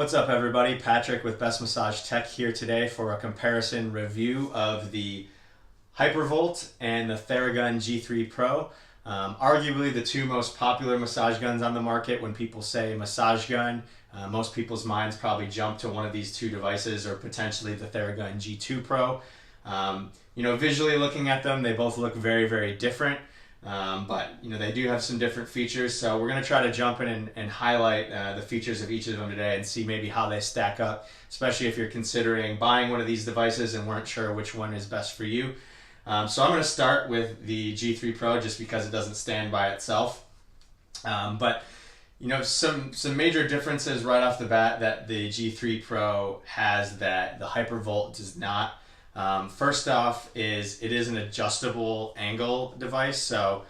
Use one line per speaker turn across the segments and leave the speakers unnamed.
What's up everybody? Patrick with Best Massage Tech here today for a comparison review of the Hypervolt and the TheraGun G3Pro. Arguably the two most popular massage guns on the market. When people say massage gun, most people's minds probably jump to one of these two devices or potentially the TheraGun G2Pro. Visually looking at them, they both look very, very different. But they do have some different features, so we're going to try to jump in and highlight the features of each of them today and see maybe how they stack up, especially if you're considering buying one of these devices and weren't sure which one is best for you. So I'm going to start with the G3 Pro just because it doesn't stand by itself. But some major differences right off the bat that the G3 Pro has that the Hypervolt does not. First off is it is an adjustable angle device, so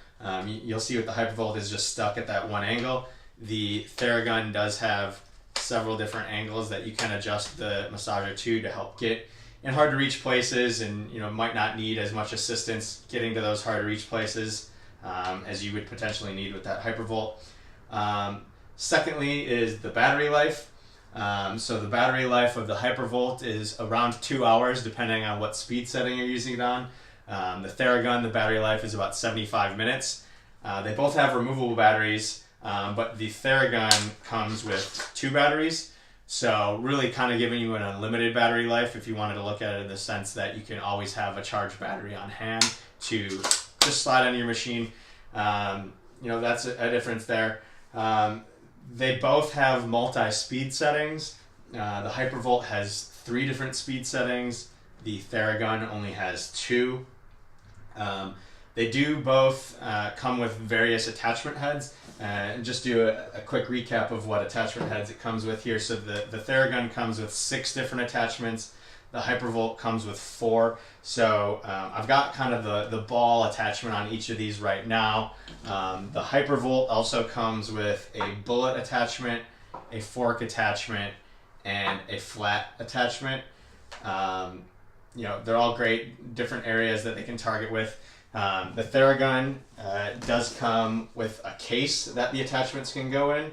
you'll see with the Hypervolt is just stuck at that one angle. The TheraGun does have several different angles that you can adjust the massager to help get in hard to reach places, and might not need as much assistance getting to those hard to reach places as you would potentially need with that Hypervolt. Secondly is the battery life. So the battery life of the Hypervolt is around 2 hours depending on what speed setting you're using it on. The TheraGun, the battery life is about 75 minutes. They both have removable batteries, but the TheraGun comes with 2 batteries. So really kind of giving you an unlimited battery life if you wanted to look at it in the sense that you can always have a charged battery on hand to just slide on your machine. That's a difference there. They both have multi-speed settings. The Hypervolt has 3 different speed settings. The TheraGun only has 2. They do both come with various attachment heads. And just do a quick recap of what attachment heads it comes with here. So the TheraGun comes with 6 different attachments. The Hypervolt comes with 4. So I've got kind of the ball attachment on each of these right now. The Hypervolt also comes with a bullet attachment, a fork attachment, and a flat attachment. They're all great different areas that they can target with. The TheraGun does come with a case that the attachments can go in.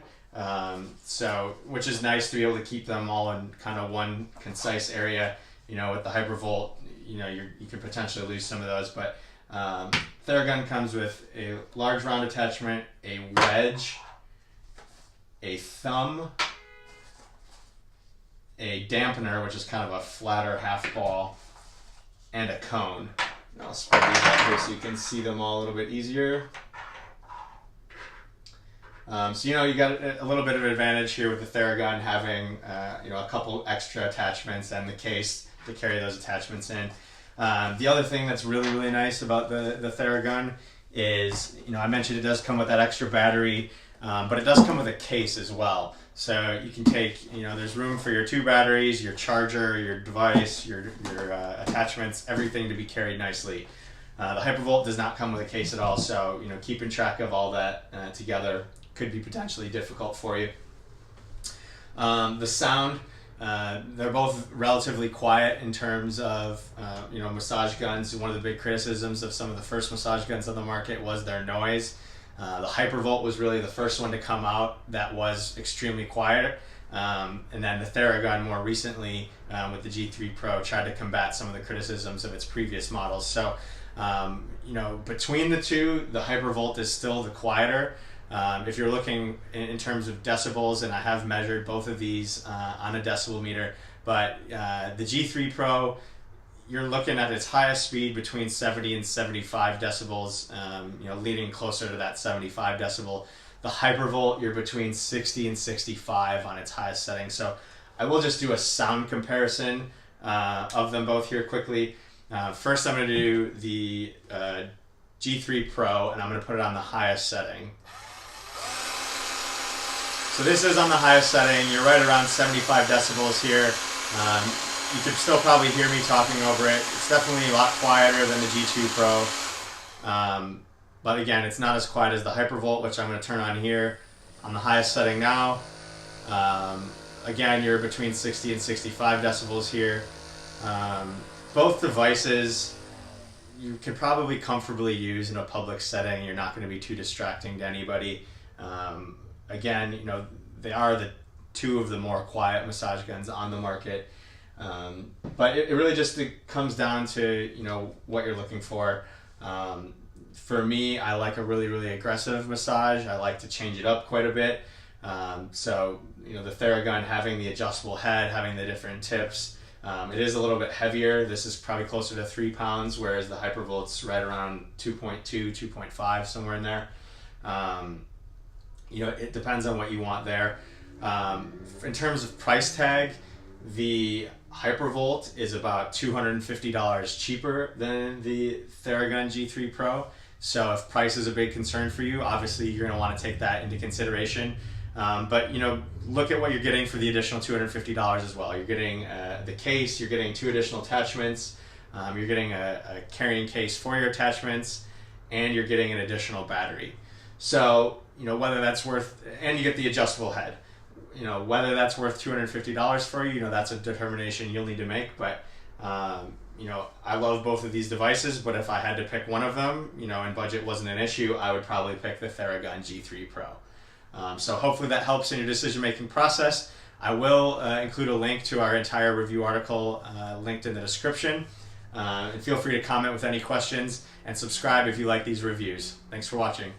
Which is nice to be able to keep them all in kind of one concise area. With the Hypervolt, you could potentially lose some of those, but TheraGun comes with a large round attachment, a wedge, a thumb, a dampener, which is kind of a flatter half ball, and a cone. And I'll spread these out here so you can see them all a little bit easier. You got a little bit of an advantage here with the TheraGun having a couple extra attachments and the case to carry those attachments in. The other thing that's really, really nice about the TheraGun is, I mentioned it does come with that extra battery, but it does come with a case as well. So you can take, there's room for your 2 batteries, your charger, your device, your attachments, everything to be carried nicely. The Hypervolt does not come with a case at all, so keeping track of all that together could be potentially difficult for you. The sound, they're both relatively quiet in terms of massage guns. One of the big criticisms of some of the first massage guns on the market was their noise. The Hypervolt was really the first one to come out that was extremely quiet, and then the TheraGun more recently with the G3 Pro tried to combat some of the criticisms of its previous models. So between the two, the Hypervolt is still the quieter. If you're looking in terms of decibels, and I have measured both of these on a decibel meter, but the G3 Pro, you're looking at its highest speed between 70 and 75 decibels, leading closer to that 75 decibel. The Hypervolt, you're between 60 and 65 on its highest setting. So I will just do a sound comparison of them both here quickly. First, I'm going to do the G3 Pro, and I'm going to put it on the highest setting. So this is on the highest setting. You're right around 75 decibels here. You could still probably hear me talking over it. It's definitely a lot quieter than the G2 Pro. But again, it's not as quiet as the Hypervolt, which I'm going to turn on here on the highest setting now. Again, you're between 60 and 65 decibels here. Both devices you could probably comfortably use in a public setting. You're not going to be too distracting to anybody. Again, they are the two of the more quiet massage guns on the market. But it really just comes down to, you know, what you're looking for. For me, I like a really, really aggressive massage. I like to change it up quite a bit. So, you know, the TheraGun having the adjustable head, having the different tips, it is a little bit heavier. This is probably closer to 3 pounds, whereas the Hypervolt's right around 2.2, 2.5, somewhere in there. You know, it depends on what you want there. In terms of price tag, the Hypervolt is about $250 cheaper than the TheraGun G3 Pro. So if price is a big concern for you, obviously you're going to want to take that into consideration. But, you know, look at what you're getting for the additional $250 as well. You're getting the case, you're getting 2 additional attachments, you're getting a carrying case for your attachments, and you're getting an additional battery. So, you know, whether that's worth, and you get the adjustable head. You know, whether that's worth $250 for you, you know, that's a determination you'll need to make. But, you know, I love both of these devices, but if I had to pick one of them, you know, and budget wasn't an issue, I would probably pick the TheraGun G3 Pro. So hopefully that helps in your decision-making process. I will include a link to our entire review article linked in the description. And feel free to comment with any questions and subscribe if you like these reviews. Thanks for watching.